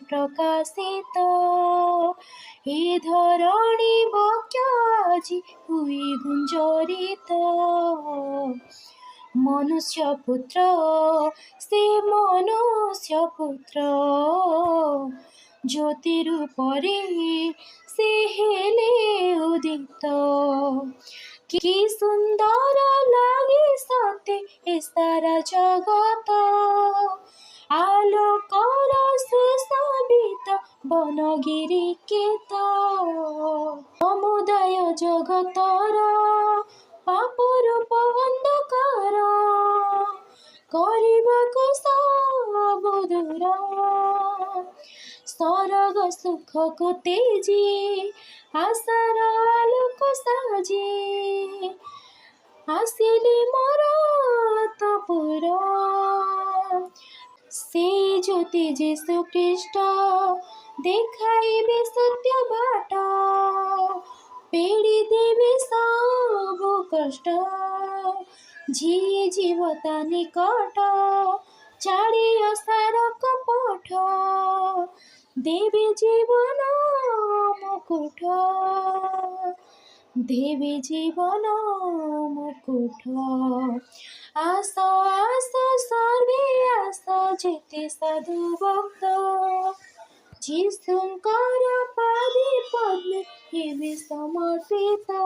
प्रकाशित हे धरणी बक्य আজি हुई गुंजरित मनुष्य पुत्र से मनुष्य पुत्र ज्योति रूपरे से हेले उदित कि सुंदर लागे सते ए सारा जगत आलोकर सुशोभित बनगिरी केत समुदाय जगतर पाप रूप अंधकार କରିବାକୁ ସବୁ ଦୂର ସରଗ ସୁଖକୁ ତେଜି ଆଶାର ଆଲୋକ ସାଜି ଆସିଲେ ମୋର ତପୁର ସେଇ ଜ୍ୟୋତି ଯୀଶୁ ଖ୍ରୀଷ୍ଟ ଦେଖାଇବେ ସତ୍ୟ ବାଟ ପେଡ଼ି ଦେବେ ସବୁ କଷ୍ଟ ଯିଏ ଯିବ ତା ନିକଟ ଛାଡ଼ି ଅସାର କପଟ ଦେବେ ଜୀବନ ମୁକୁଟ ଦେବେ ଜୀବନ ମୁକୁଟ ଆସ ଆସ ସର୍ବେ ଆସ ଯେତେ ସାଧୁ ଭକ୍ତ ଯୀଶୁଙ୍କର ପାଦେ ପଦ୍ମେ ହେବେ ସମର୍ପିତ।